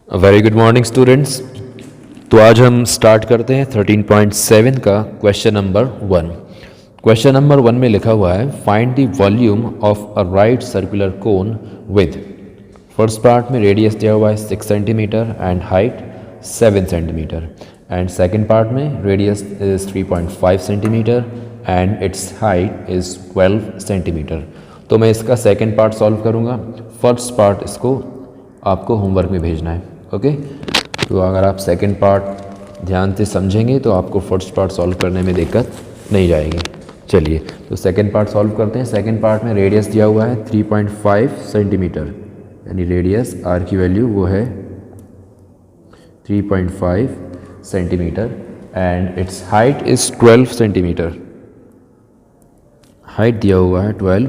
Very good morning students. तो आज हम स्टार्ट करते हैं 13.7 का क्वेश्चन नंबर 1। क्वेश्चन नंबर 1 में लिखा हुआ है find the volume of a right circular cone with. First part में रेडियस दिया हुआ है 6 centimetre and height 7 centimetre and second part में radius is 3.5 centimetre and its height is 12 centimetre. तो मैं इसका सेकेंड पार्ट सॉल्व करूँगा, फर्स्ट पार्ट इसको आपको होमवर्क में भेजना है। ओके तो अगर आप सेकंड पार्ट ध्यान से समझेंगे तो आपको फर्स्ट पार्ट सॉल्व करने में दिक्कत नहीं जाएगी। चलिए तो सेकंड पार्ट सॉल्व करते हैं। सेकंड पार्ट में रेडियस दिया हुआ है 3.5 सेंटीमीटर, यानी रेडियस आर की वैल्यू वो है 3.5 centimetre and its height is 12 centimetre. Height दिया हुआ है 12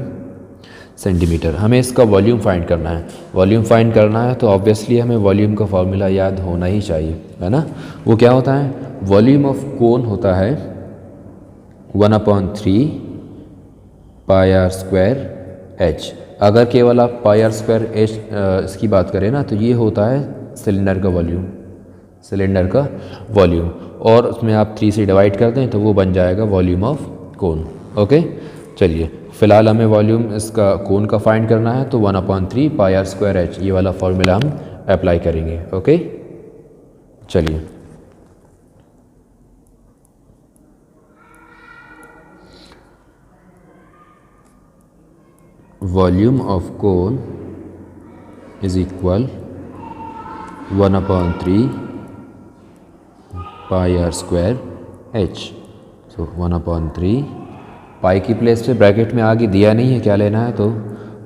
सेंटीमीटर। हमें इसका वॉल्यूम फाइंड करना है। वॉल्यूम फाइंड करना है तो ऑब्वियसली हमें वॉल्यूम का फॉर्मूला याद होना ही चाहिए, है ना। वो क्या होता है, वॉल्यूम ऑफ कोन होता है 1/3 पाई आर स्क्वायर एच। अगर केवल आप पाई आर स्क्वायर एच इसकी बात करें ना तो ये होता है सिलेंडर का वॉल्यूम, सिलेंडर का वॉल्यूम, और उसमें आप 3 से डिवाइड करते हैं तो वो बन जाएगा वॉल्यूम ऑफ कोन। ओके चलिए फ़िलहाल हमें वॉल्यूम इसका कोन का फाइंड करना है तो 1/3 पाई आर स्क्वायर एच ये वाला फॉर्मूला हम अप्लाई करेंगे। ओके चलिए volume of cone is equal 1/3 pi r square h. तो 1/3 पाई की प्लेस पे ब्रैकेट में आगे दिया नहीं है क्या लेना है, तो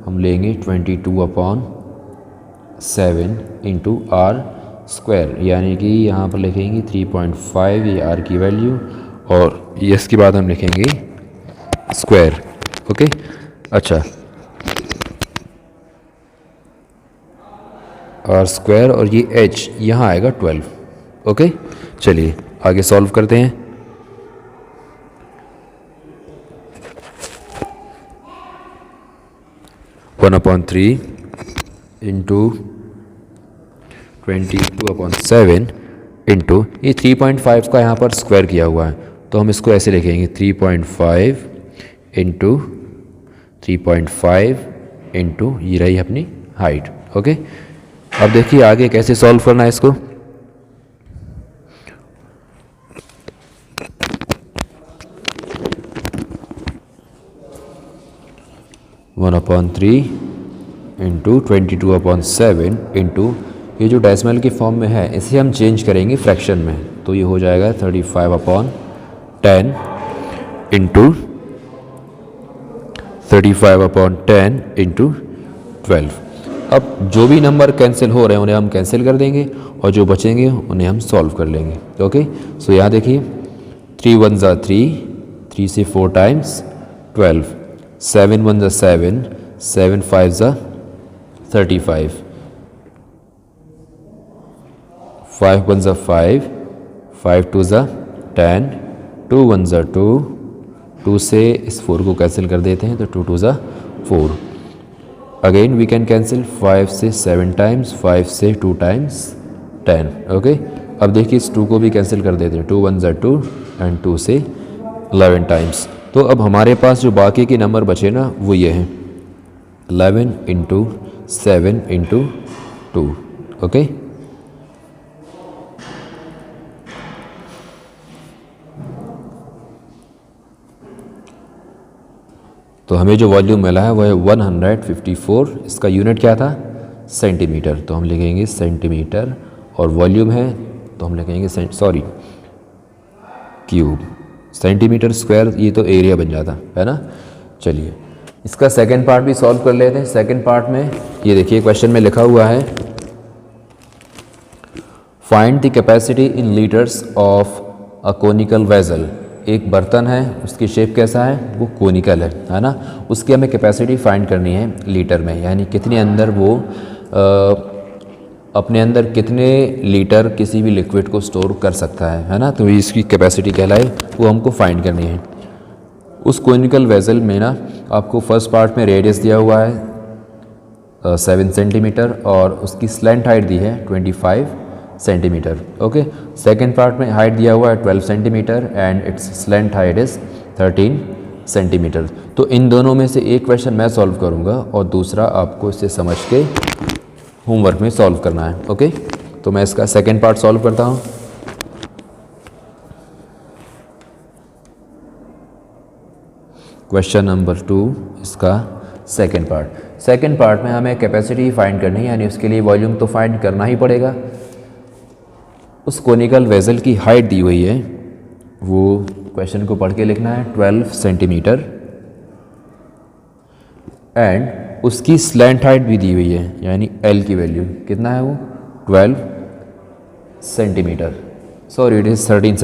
हम लेंगे 22/7 इंटू आर स्क्वायर, यानी कि यहाँ पर लिखेंगे 3.5 ये आर की वैल्यू और ये इसके बाद हम लिखेंगे स्क्वायर। ओके अच्छा आर स्क्वायर और ये एच यहाँ आएगा 12। ओके चलिए आगे सॉल्व करते हैं। वन अपॉन 3 इंटू 22/7 इंटू ये 3.5 का यहाँ पर स्क्वायर किया हुआ है तो हम इसको ऐसे लिखेंगे 3.5 इंटू 3.5 इंटू ये रही अपनी हाइट। ओके अब देखिए आगे कैसे सॉल्व करना है इसको। वन अपॉन 3 इंटू 22/7 इंटू ये जो डेसिमल के फॉर्म में है इसे हम चेंज करेंगे फ्रैक्शन में, तो ये हो जाएगा 35/10 इंटू 35/10 इंटू 12। अब जो भी नंबर कैंसिल हो रहे हैं उन्हें हम कैंसिल कर देंगे और जो बचेंगे उन्हें हम सॉल्व कर लेंगे। ओके सो यहाँ देखिए 3 1 ज़ा 3 से 4 टाइम्स 12, 7 1 ज़ा 7, 7 5 ज़ा 35, 5 1 ज़ा 5, 5 2 ज़ा 10, 2 1 ज़ा 2, 2 से इस 4 को कैंसिल कर देते हैं तो 2 2 ज़ा 4। अगेन वी कैन कैंसिल 5 से 7 टाइम्स, 5 से 2 टाइम्स 10। ओके अब देखिए इस 2 को भी कैंसिल कर देते हैं, 2 1 ज़ा 2 एंड 2 से 11 टाइम्स। तो अब हमारे पास जो बाकी के नंबर बचे ना वो ये हैं 11 इंटू 7 इंटू 2। ओके तो हमें जो वॉल्यूम मिला है वो है 154। इसका यूनिट क्या था, सेंटीमीटर, तो हम लिखेंगे सेंटीमीटर, और वॉल्यूम है तो हम लिखेंगे क्यूब। सेंटीमीटर स्क्वायर ये तो एरिया बन जाता है ना। चलिए इसका सेकंड पार्ट भी सॉल्व कर लेते हैं। सेकंड पार्ट में ये देखिए क्वेश्चन में लिखा हुआ है find the capacity in litres of a conical vessel. एक बर्तन है उसकी शेप कैसा है, वो कोनिकल है ना। उसकी हमें कैपेसिटी फाइंड करनी है लीटर में, यानी कितने अंदर वो अपने अंदर कितने लीटर किसी भी लिक्विड को स्टोर कर सकता है ना। तो इसकी कैपेसिटी कहलाए वो हमको फाइंड करनी है। उस कोनिकल वेसल में ना आपको फर्स्ट पार्ट में रेडियस दिया हुआ है 7 सेंटीमीटर और उसकी स्लैंट हाइट दी है 25 सेंटीमीटर। ओके, सेकेंड पार्ट में हाइट दिया हुआ है 12 centimetre and it's slant height is 13 centimetre. तो इन दोनों में से एक क्वेश्चन मैं सॉल्व करूँगा और दूसरा आपको इसे समझ के होमवर्क में सॉल्व करना है। ओके, तो मैं इसका सेकेंड पार्ट सॉल्व करता हूँ। क्वेश्चन नंबर 2 इसका सेकेंड पार्ट में हमें कैपेसिटी फाइंड करनी है, यानी उसके लिए वॉल्यूम तो फाइंड करना ही पड़ेगा। उस कोनिकल वेसल की हाइट दी हुई है, वो क्वेश्चन को पढ़ के लिखना है 12 सेंटीमीटर एंड उसकी स्लैंट हाइट भी दी हुई है, यानी एल की वैल्यू कितना है वो 12 centimetre, sorry it is 13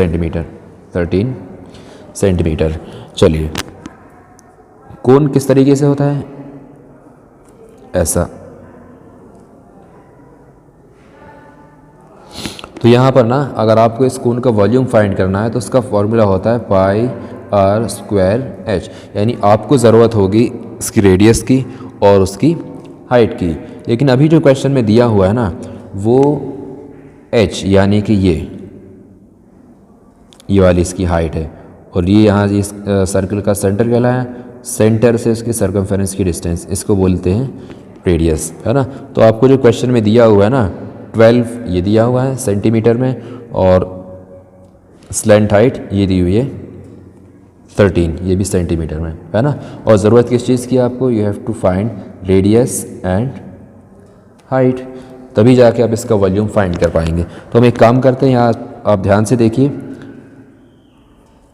centimetre. चलिए, कोन किस तरीके से होता है, ऐसा। तो यहाँ पर ना अगर आपको इस कोन का वॉल्यूम फाइंड करना है तो उसका फॉर्मूला होता है पाई आर स्क्वायर एच, यानी आपको ज़रूरत होगी इसकी रेडियस की और उसकी हाइट की। लेकिन अभी जो क्वेश्चन में दिया हुआ है ना वो एच यानी कि ये वाली इसकी हाइट है और ये यहाँ इस सर्कल का सेंटर कहला है, सेंटर से उसकी सर्कमफेरेंस की डिस्टेंस, इसको बोलते हैं रेडियस, है ना। तो आपको जो क्वेश्चन में दिया हुआ है ना 12 ये दिया हुआ है सेंटीमीटर में और स्लैंट हाइट ये दी हुई है 13, ये भी सेंटीमीटर में, है ना। और ज़रूरत किस चीज़ की आपको, you have to find radius and height, तभी जाके आप इसका वॉल्यूम फाइंड कर पाएंगे। तो हम एक काम करते हैं, यहाँ आप ध्यान से देखिए,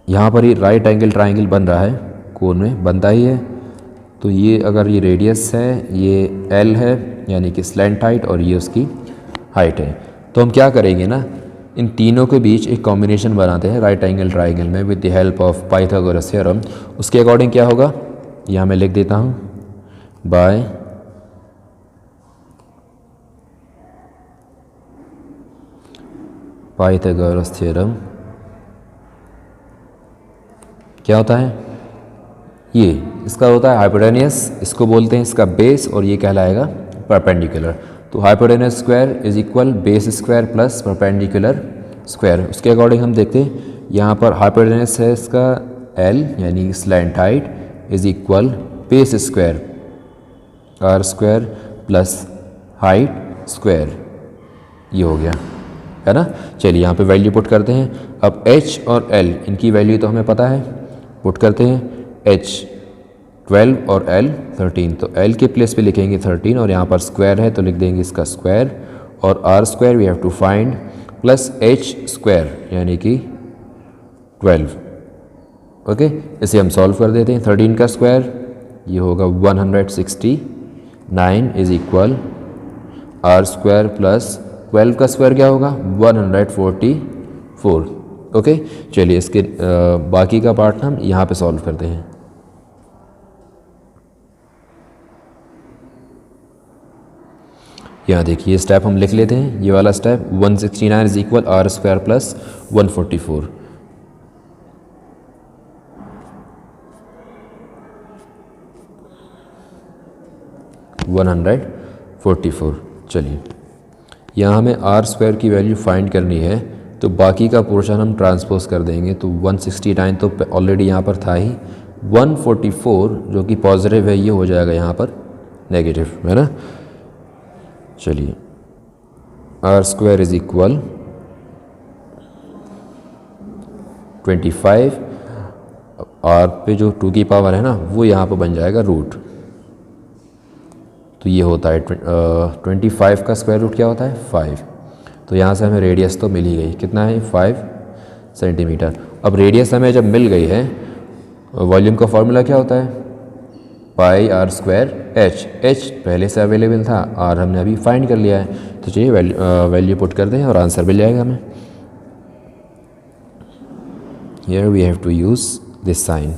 यहाँ पर ये राइट एंगल ट्राइंगल बन रहा है, कोन में बनता ही है। तो ये अगर ये रेडियस है, ये एल है यानी कि स्लैंट हाइट और ये उसकी हाइट है। तो हम क्या करेंगे ना, इन तीनों के बीच एक कॉम्बिनेशन बनाते हैं राइट एंगल ट्राइंगल में with the help of Pythagoras theorem. उसके अकॉर्डिंग क्या होगा, यहाँ मैं लिख देता हूँ, बाय पाइथागोरस थ्योरम क्या होता है, ये इसका होता है हाइपोटेनियस, इसको बोलते हैं इसका बेस और ये कहलाएगा परपेंडिकुलर। तो hypotenuse square is equal base square plus perpendicular square. उसके अकॉर्डिंग हम देखते हैं, यहाँ पर हाइपोटेनियस है इसका एल यानी slant height is equal base square r square plus height square, ये हो गया, है ना। चलिए यहाँ पे वैल्यू पुट करते हैं। अब h और l इनकी वैल्यू तो हमें पता है, पुट करते हैं। h 12 और l 13, तो l के प्लेस पे लिखेंगे 13 और यहाँ पर स्क्वायर है तो लिख देंगे इसका स्क्वायर, और r square we have to find plus h square यानी कि 12। ओके, इसे हम सॉल्व कर देते हैं। 13 का स्क्वायर ये होगा 169 is equal r square plus 12 का स्क्वायर क्या होगा 144। ओके, चलिए इसके बाकी का पार्ट हम यहाँ पे सॉल्व करते हैं। यहाँ देखिए स्टेप हम लिख लेते हैं, ये वाला step 169 is equal r square plus 144। चलिए यहाँ हमें आर स्क्वायर की वैल्यू फाइंड करनी है, तो बाकी का पोर्शन हम ट्रांसपोज कर देंगे। तो 169 तो ऑलरेडी यहाँ पर था ही, 144 जो कि पॉजिटिव है ये हो जाएगा यहाँ पर नेगेटिव, है ना। चलिए R square is equal 25, R पे जो 2 की पावर है ना वो यहाँ पर बन जाएगा रूट, तो ये होता है 25 का स्क्वायर रूट क्या होता है 5। तो यहाँ से हमें रेडियस तो मिल ही गई, कितना है 5 सेंटीमीटर। अब रेडियस हमें जब मिल गई है, वॉल्यूम का फॉर्मूला क्या होता है पाई आर स्क्वायर एच पहले से अवेलेबल था, आर हमने अभी फाइंड कर लिया है। तो चलिए वैल्यू पुट करते हैं और आंसर मिल जाएगा हमें। Here we have to use this sign.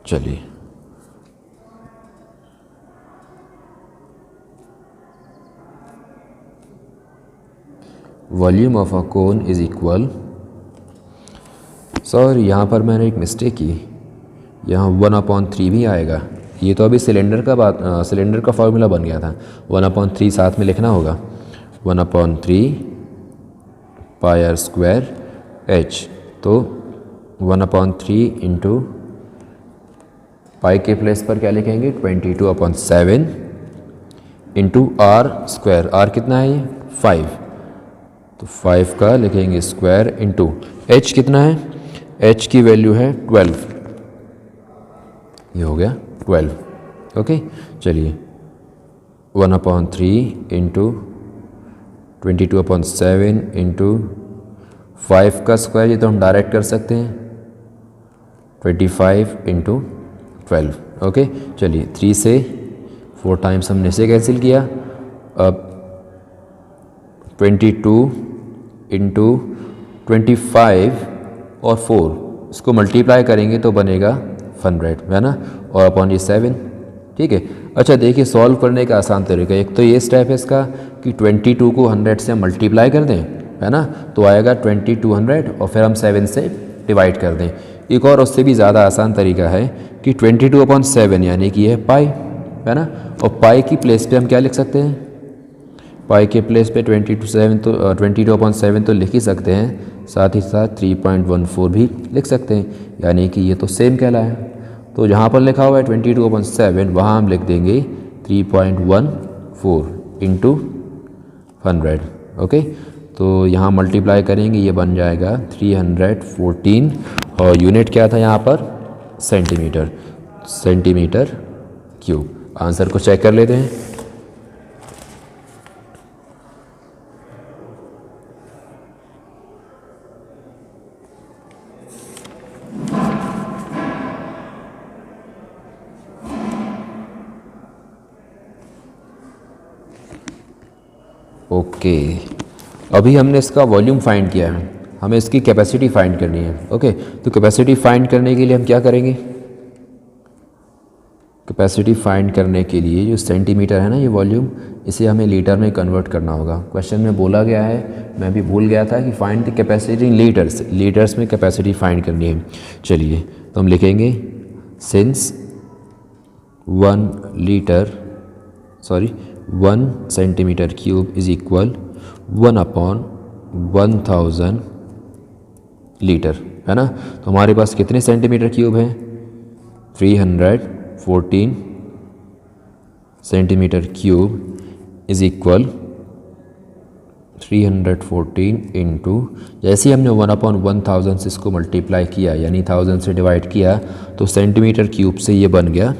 चलिए volume of a cone is equal, sir यहाँ पर मैंने एक मिस्टेक की, यहाँ 1/3 भी आएगा। ये तो अभी सिलेंडर का फार्मूला बन गया था, 1/3 साथ में लिखना होगा, 1/3 पाई आर स्क्वायर एच। तो 1/3 इंटू पाई के प्लेस पर क्या लिखेंगे 22/7 इंटू आर स्क्वायर, आर कितना है ये 5, तो 5 का लिखेंगे स्क्वायर इंटू एच कितना है, एच की वैल्यू है 12, ये हो गया 12। ओके चलिए 1/3 इंटू 22/7 इंटू 5 का स्क्वायर, ये तो हम डायरेक्ट कर सकते हैं 25 इंटू 12। ओके चलिए 3 से 4 टाइम्स हमने इसे कैंसिल किया। अब 22 इंटू 25 और 4 इसको मल्टीप्लाई करेंगे तो बनेगा 100, है ना, और अपॉन ये 7। ठीक है, अच्छा देखिए सॉल्व करने का आसान तरीका, एक तो ये स्टेप है इसका कि 22 को 100 से हम मल्टीप्लाई कर दें, है ना, तो आएगा 2200 और फिर हम 7 से डिवाइड कर दें। एक और उससे भी ज़्यादा आसान तरीका है कि 22/7 यानी कि ये है पाई, है ना, और पाई की प्लेस पे हम क्या लिख सकते हैं, पाई के प्लेस पे 22/7 तो लिख ही सकते हैं, साथ ही साथ 3.14 भी लिख सकते हैं, यानी कि ये तो सेम कहलाए। तो जहाँ पर लिखा हुआ है 22/7 वहाँ हम लिख देंगे 3.14 इंटू 100। ओके तो यहाँ मल्टीप्लाई करेंगे, ये बन जाएगा 314 और यूनिट क्या था यहाँ पर सेंटीमीटर क्यूब। आंसर को चेक कर लेते हैं। ओके अभी हमने इसका वॉल्यूम फाइंड किया है, हमें इसकी कैपेसिटी फाइंड करनी है। ओके तो कैपेसिटी फाइंड करने के लिए हम क्या करेंगे, कैपेसिटी फाइंड करने के लिए जो सेंटीमीटर है ना ये वॉल्यूम, इसे हमें लीटर में कन्वर्ट करना होगा। क्वेश्चन में बोला गया है, मैं भी भूल गया था कि find the capacity in litres, litres में कैपेसिटी फाइंड करनी है। चलिए तो हम लिखेंगे since 1 centimetre cube is equal 1/1000 litre, है ना। तो हमारे पास कितने सेंटीमीटर क्यूब हैं, 314 centimetre cube is equal 314 into, जैसे ही हमने 1/1000 से इसको मल्टीप्लाई किया यानी 1000 से डिवाइड किया तो सेंटीमीटर क्यूब से ये बन गया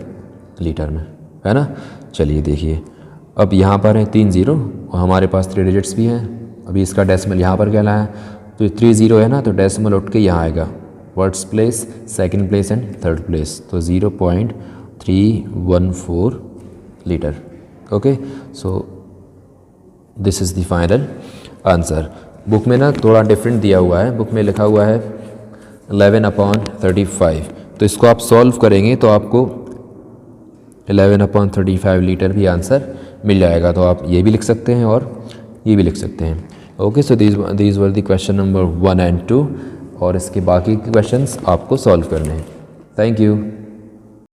लीटर में, है ना। चलिए देखिए अब यहाँ पर है 3 0 और हमारे पास 3 डिजिट्स भी हैं। अभी इसका डेसिमल यहाँ पर क्या लाया है, तो 3 0 है ना, तो डेसिमल उठ के यहाँ आएगा first place, second place and third place, तो 0.314 litre. Okay so this is the final answer. Book में ना थोड़ा डिफरेंट दिया हुआ है, बुक में लिखा हुआ है 11/35, तो इसको आप सॉल्व करेंगे तो आपको 11/35 लीटर भी आंसर मिल जाएगा। तो आप ये भी लिख सकते हैं और ये भी लिख सकते हैं। Okay so these were the question number 1 and 2 और इसके बाकी के क्वेश्चंस आपको सॉल्व करने हैं। Thank you.